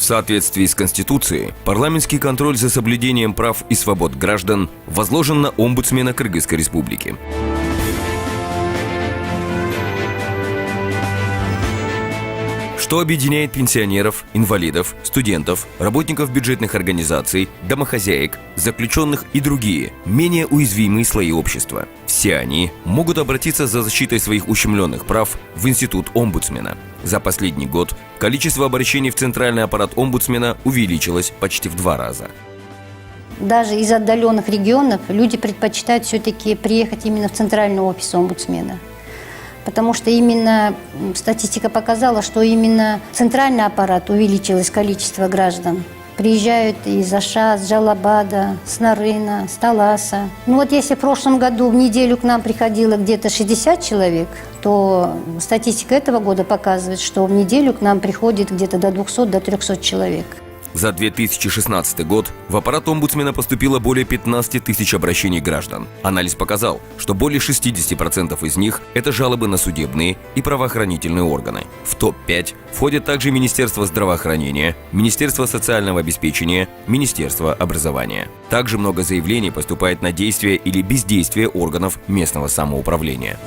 В соответствии с Конституцией, парламентский контроль за соблюдением прав и свобод граждан возложен на омбудсмена Кыргызской Республики. Что объединяет пенсионеров, инвалидов, студентов, работников бюджетных организаций, домохозяек, заключенных и другие, менее уязвимые слои общества. Все они могут обратиться за защитой своих ущемленных прав в институт омбудсмена. За последний год количество обращений в центральный аппарат омбудсмена увеличилось почти в 2 раза. Даже из отдаленных регионов люди предпочитают все-таки приехать именно в центральный офис омбудсмена. Потому что именно статистика показала, что именно центральный аппарат увеличилось количество граждан. Приезжают из Аша, с Джалабада, с Нарына, с Таласа. Если в прошлом году в неделю к нам приходило где-то 60 человек, то статистика этого года показывает, что в неделю к нам приходит где-то до 200, до 300 человек. За 2016 год в аппарат омбудсмена поступило более 15 тысяч обращений граждан. Анализ показал, что более 60% из них – это жалобы на судебные и правоохранительные органы. В топ-5 входят также Министерство здравоохранения, Министерство социального обеспечения, Министерство образования. Также много заявлений поступает на действия или бездействие органов местного самоуправления.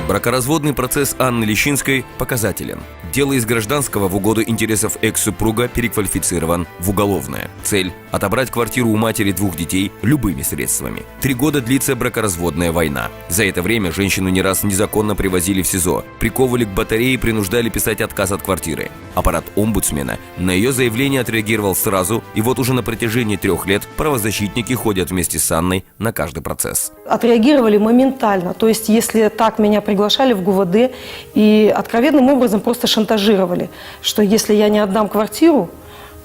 Бракоразводный процесс Анны Лещинской показателен. Дело из гражданского в угоду интересов экс-супруга переквалифицирован в уголовное. Цель – отобрать квартиру у матери 2 детей любыми средствами. 3 года длится бракоразводная война. За это время женщину не раз незаконно привозили в СИЗО, приковывали к батарее и принуждали писать отказ от квартиры. Аппарат омбудсмена на ее заявление отреагировал сразу, и вот уже на протяжении 3 лет правозащитники ходят вместе с Анной на каждый процесс. Отреагировали моментально. То есть, если так меня приглашали в ГУВД и откровенным образом просто шантажировали, что если я не отдам квартиру,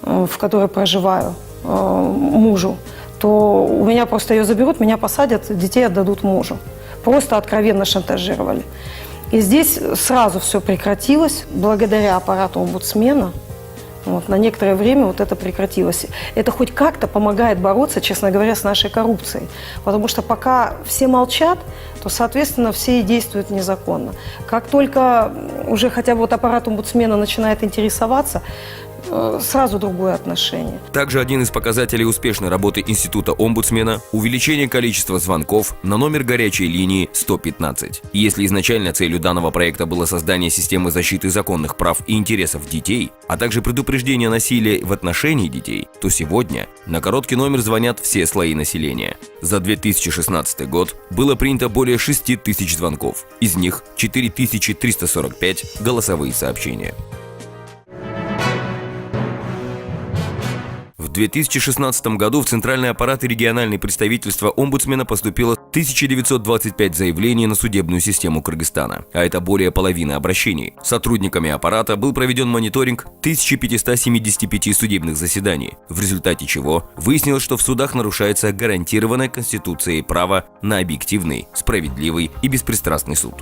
в которой проживаю, мужу, то у меня просто ее заберут, меня посадят, детей отдадут мужу. Просто откровенно шантажировали. И здесь сразу все прекратилось благодаря аппарату омбудсмена. На некоторое время это прекратилось. Это хоть как-то помогает бороться, честно говоря, с нашей коррупцией. Потому что пока все молчат, то, соответственно, все и действуют незаконно. Как только уже хотя бы аппарат омбудсмена начинает интересоваться, сразу другое отношение. Также один из показателей успешной работы института омбудсмена – увеличение количества звонков на номер горячей линии 115. И если изначально целью данного проекта было создание системы защиты законных прав и интересов детей, а также предупреждение насилия в отношении детей, то сегодня на короткий номер звонят все слои населения. За 2016 год было принято более 6 тысяч звонков, из них 4345 – голосовые сообщения. В 2016 году в центральный аппарат и региональные представительства омбудсмена поступило 1925 заявлений на судебную систему Кыргызстана, а это более половины обращений. Сотрудниками аппарата был проведен мониторинг 1575 судебных заседаний, в результате чего выяснилось, что в судах нарушается гарантированное Конституцией право на объективный, справедливый и беспристрастный суд.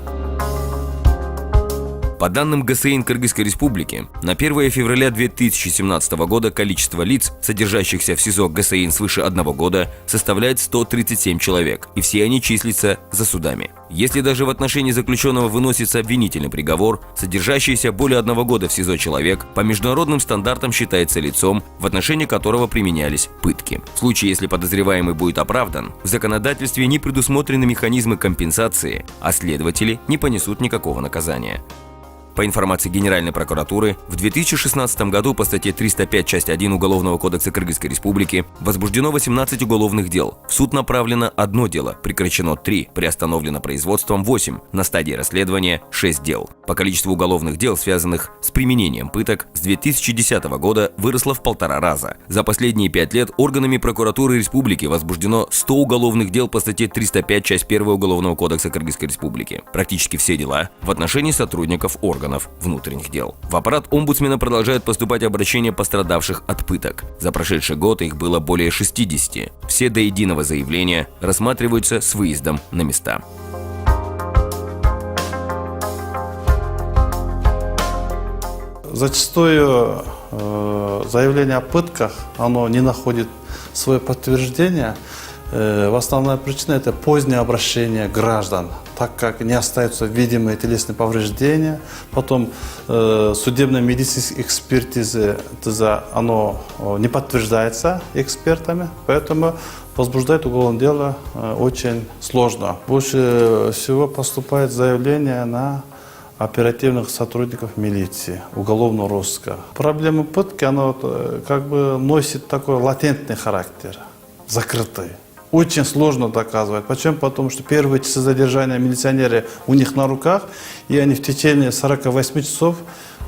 По данным ГСИН Кыргызской Республики, на 1 февраля 2017 года количество лиц, содержащихся в СИЗО ГСИН свыше 1 года, составляет 137 человек, и все они числятся за судами. Если даже в отношении заключенного выносится обвинительный приговор, содержащийся более 1 года в СИЗО человек по международным стандартам считается лицом, в отношении которого применялись пытки. В случае, если подозреваемый будет оправдан, в законодательстве не предусмотрены механизмы компенсации, а следователи не понесут никакого наказания. По информации Генеральной прокуратуры, в 2016 году по статье 305 часть 1 Уголовного кодекса Кыргызской Республики возбуждено 18 уголовных дел. В суд направлено 1 дело, прекращено 3, приостановлено производством 8, на стадии расследования 6 дел. По количеству уголовных дел, связанных с применением пыток, с 2010 года выросло в 1,5 раза. За последние 5 лет органами прокуратуры республики возбуждено 100 уголовных дел по статье 305 часть 1 Уголовного кодекса Кыргызской Республики. Практически все дела в отношении сотрудников органов внутренних дел. В аппарат омбудсмена продолжают поступать обращения пострадавших от пыток. За прошедший год их было более 60. Все до единого заявления рассматриваются с выездом на места. Зачастую заявление о пытках, оно не находит свое подтверждение. Основная причина – это позднее обращение граждан, так как не остаются видимые телесные повреждения. Потом судебно-медицинская экспертиза, оно не подтверждается экспертами, поэтому возбуждать уголовное дело очень сложно. Больше всего поступает заявление на оперативных сотрудников милиции, уголовного розыска. Проблема пытки, она как бы носит такой латентный характер, закрытый. Очень сложно доказывать. Почему? Потому что первые часы задержания милиционеры у них на руках, и они в течение 48 часов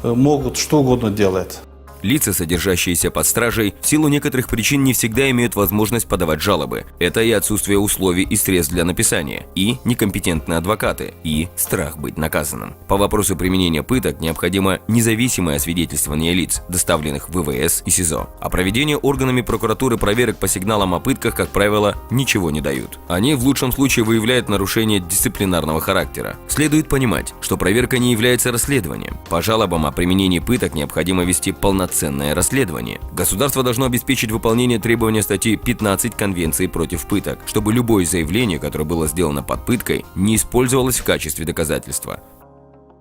могут что угодно делать. Лица, содержащиеся под стражей, в силу некоторых причин не всегда имеют возможность подавать жалобы. Это и отсутствие условий и средств для написания, и некомпетентные адвокаты, и страх быть наказанным. По вопросу применения пыток необходимо независимое освидетельствование лиц, доставленных в ВВС и СИЗО. А проведение органами прокуратуры проверок по сигналам о пытках, как правило, ничего не дают. Они в лучшем случае выявляют нарушение дисциплинарного характера. Следует понимать, что проверка не является расследованием. По жалобам о применении пыток необходимо вести полноценное расследование. Государство должно обеспечить выполнение требования статьи 15 Конвенции против пыток, чтобы любое заявление, которое было сделано под пыткой, не использовалось в качестве доказательства.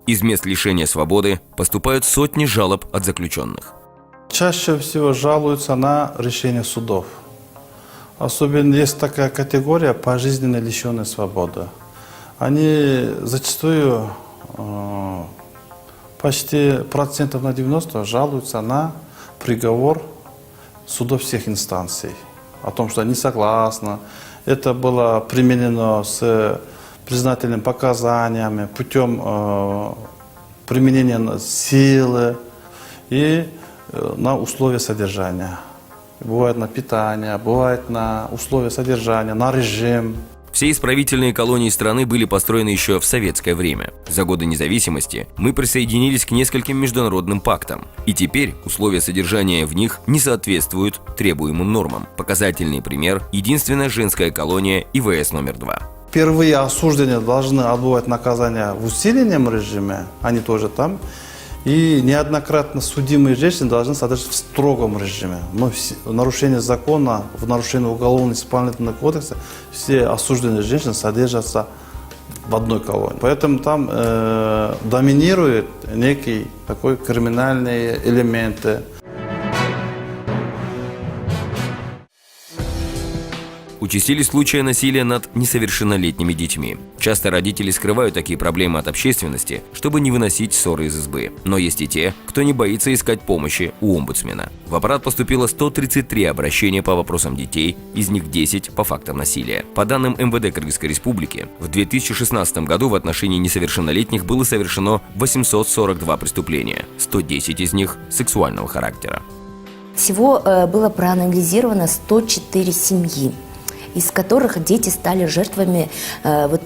Из мест лишения свободы поступают сотни жалоб от заключенных. Чаще всего жалуются на решение судов. Особенно есть такая категория пожизненно лишенной свободы. Они зачастую почти процентов на 90 жалуются на приговор судов всех инстанций. О том, что они согласны. Это было применено с признательными показаниями, путем применения силы и на условия содержания. Бывает на питание, бывает на условия содержания, на режим. Все исправительные колонии страны были построены еще в советское время. За годы независимости мы присоединились к нескольким международным пактам. И теперь условия содержания в них не соответствуют требуемым нормам. Показательный пример – единственная женская колония ИВС номер 2. Впервые осужденные должны отбывать наказание в усиленном режиме, они тоже там. И неоднократно судимые женщины должны содержаться в строгом режиме. Но в нарушении закона, в нарушении уголовно-исполнительного кодекса все осужденные женщины содержатся в одной колонии. Поэтому там доминирует некий такой криминальные элементы. Участились случаи насилия над несовершеннолетними детьми. Часто родители скрывают такие проблемы от общественности, чтобы не выносить ссоры из избы. Но есть и те, кто не боится искать помощи у омбудсмена. В аппарат поступило 133 обращения по вопросам детей, из них 10 по фактам насилия. По данным МВД Кыргызской Республики, в 2016 году в отношении несовершеннолетних было совершено 842 преступления, 110 из них сексуального характера. Всего было проанализировано 104 семьи, из которых дети стали жертвами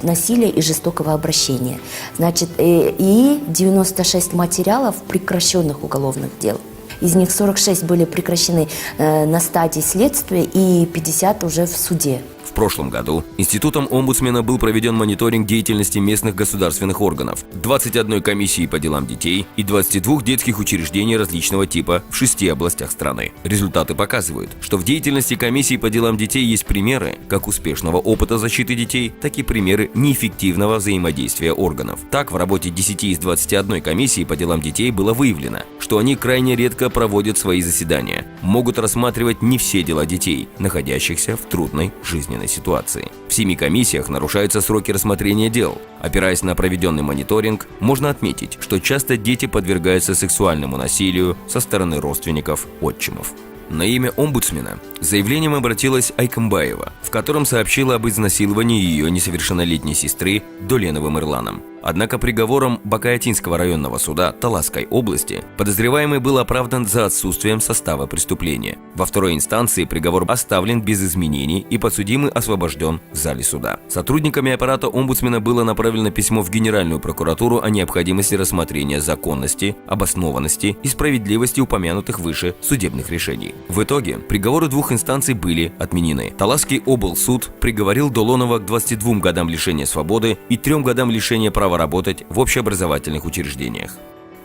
насилия и жестокого обращения. Значит, и 96 материалов прекращенных уголовных дел. Из них 46 были прекращены на стадии следствия и 50 уже в суде. В прошлом году Институтом омбудсмена был проведен мониторинг деятельности местных государственных органов, 21 комиссии по делам детей и 22 детских учреждений различного типа в 6 областях страны. Результаты показывают, что в деятельности комиссий по делам детей есть примеры как успешного опыта защиты детей, так и примеры неэффективного взаимодействия органов. Так, в работе 10 из 21 комиссии по делам детей было выявлено, что они крайне редко проводят свои заседания, могут рассматривать не все дела детей, находящихся в трудной жизненной ситуации. В 7 комиссиях нарушаются сроки рассмотрения дел. Опираясь на проведенный мониторинг, можно отметить, что часто дети подвергаются сексуальному насилию со стороны родственников, отчимов. На имя омбудсмена с заявлением обратилась Айкамбаева, в котором сообщила об изнасиловании ее несовершеннолетней сестры Доленовым Ирланом. Однако приговором Бакаятинского районного суда Таласской области подозреваемый был оправдан за отсутствием состава преступления. Во второй инстанции приговор оставлен без изменений и подсудимый освобожден в зале суда. Сотрудниками аппарата омбудсмена было направлено письмо в Генеральную прокуратуру о необходимости рассмотрения законности, обоснованности и справедливости упомянутых выше судебных решений. В итоге приговоры 2 инстанций были отменены. Таласский облсуд приговорил Долонова к 22 годам лишения свободы и 3 годам лишения права работать в общеобразовательных учреждениях.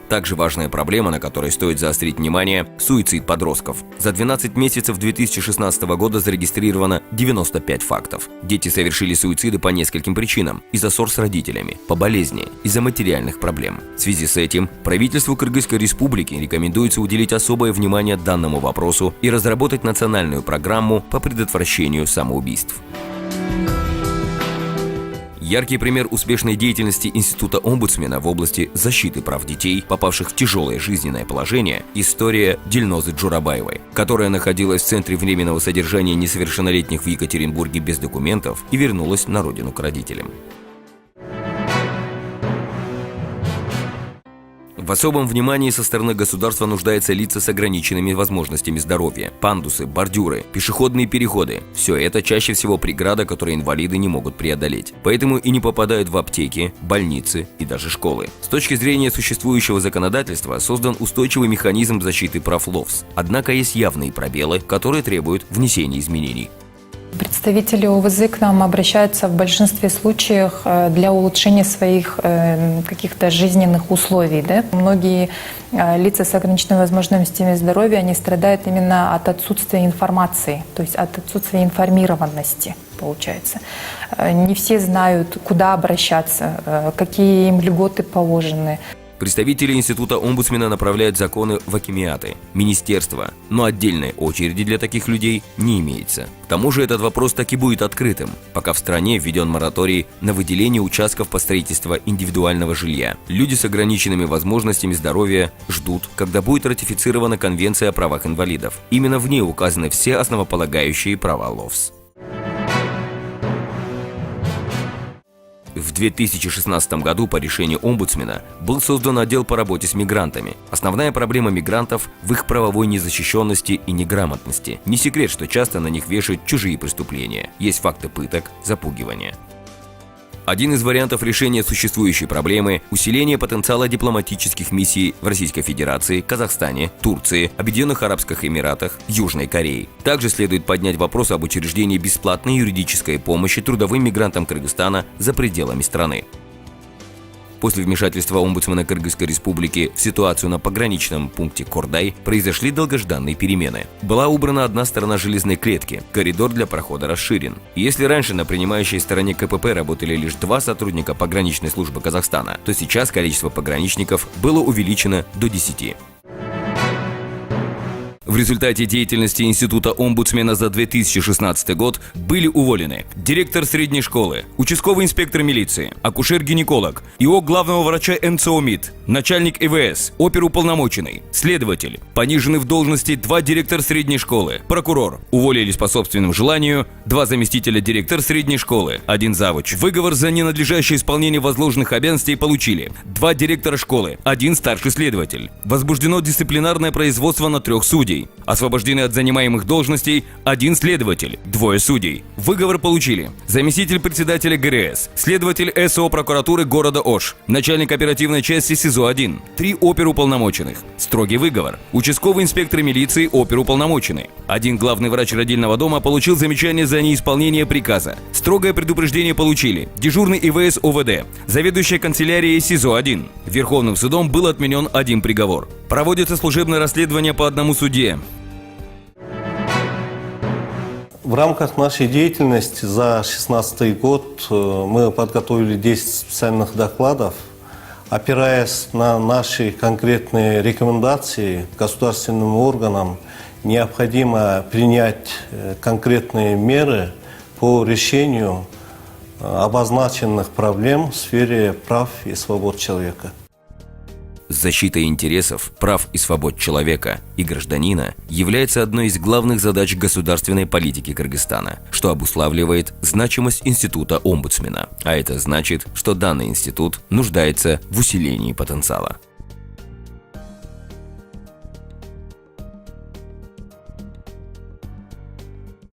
Также важная проблема, на которой стоит заострить внимание – суицид подростков. За 12 месяцев 2016 года зарегистрировано 95 фактов. Дети совершили суициды по нескольким причинам – из-за ссор с родителями, по болезни, из-за материальных проблем. В связи с этим правительству Кыргызской Республики рекомендуется уделить особое внимание данному вопросу и разработать национальную программу по предотвращению самоубийств. Яркий пример успешной деятельности Института омбудсмена в области защиты прав детей, попавших в тяжелое жизненное положение – история Дильнозы Джурабаевой, которая находилась в Центре временного содержания несовершеннолетних в Екатеринбурге без документов и вернулась на родину к родителям. В особом внимании со стороны государства нуждаются лица с ограниченными возможностями здоровья, пандусы, бордюры, пешеходные переходы. Все это чаще всего преграда, которую инвалиды не могут преодолеть. Поэтому и не попадают в аптеки, больницы и даже школы. С точки зрения существующего законодательства создан устойчивый механизм защиты прав ЛОВС. Однако есть явные пробелы, которые требуют внесения изменений. Представители ОВЗ к нам обращаются в большинстве случаев для улучшения своих каких-то жизненных условий. Да? Многие лица с ограниченными возможностями здоровья, они страдают именно от отсутствия информации, то есть от отсутствия информированности, получается. Не все знают, куда обращаться, какие им льготы положены. Представители Института омбудсмена направляют законы в акимиаты, министерства, но отдельной очереди для таких людей не имеется. К тому же этот вопрос так и будет открытым, пока в стране введен мораторий на выделение участков по строительству индивидуального жилья. Люди с ограниченными возможностями здоровья ждут, когда будет ратифицирована Конвенция о правах инвалидов. Именно в ней указаны все основополагающие права ЛОВС. В 2016 году по решению омбудсмена был создан отдел по работе с мигрантами. Основная проблема мигрантов в их правовой незащищенности и неграмотности. Не секрет, что часто на них вешают чужие преступления. Есть факты пыток, запугивания. Один из вариантов решения существующей проблемы – усиление потенциала дипломатических миссий в Российской Федерации, Казахстане, Турции, Объединенных Арабских Эмиратах, Южной Корее. Также следует поднять вопрос об учреждении бесплатной юридической помощи трудовым мигрантам Кыргызстана за пределами страны. После вмешательства омбудсмена Кыргызской Республики в ситуацию на пограничном пункте Кордай произошли долгожданные перемены. Была убрана одна сторона железной клетки, коридор для прохода расширен. Если раньше на принимающей стороне КПП работали лишь 2 сотрудника пограничной службы Казахстана, то сейчас количество пограничников было увеличено до 10. В результате деятельности Института омбудсмена за 2016 год были уволены директор средней школы, участковый инспектор милиции, акушер-гинеколог, ИО главного врача НЦО МИД, начальник ИВС, оперуполномоченный, следователь, понижены в должности 2 директора средней школы, прокурор, уволились по собственному желанию 2 заместителя директора средней школы, 1 завуч. Выговор за ненадлежащее исполнение возложенных обязанностей получили 2 директора школы, 1 старший следователь. Возбуждено дисциплинарное производство на 3 судей. Освобождены от занимаемых должностей 1 следователь, 2 судей. Выговор получили заместитель председателя ГРС, следователь СО прокуратуры города Ош, начальник оперативной части СИЗО-1, 3 оперуполномоченных. Строгий выговор. Участковый инспектор милиции оперуполномоченный. 1 главный врач родильного дома получил замечание за неисполнение приказа. Строгое предупреждение получили дежурный ИВС ОВД, заведующая канцелярией СИЗО-1. Верховным судом был отменен 1 приговор. Проводится служебное расследование по 1 судье. В рамках нашей деятельности за 2016 год мы подготовили 10 специальных докладов. Опираясь на наши конкретные рекомендации государственным органам, необходимо принять конкретные меры по решению обозначенных проблем в сфере прав и свобод человека. Защита интересов, прав и свобод человека и гражданина является одной из главных задач государственной политики Кыргызстана, что обуславливает значимость Института омбудсмена. А это значит, что данный институт нуждается в усилении потенциала.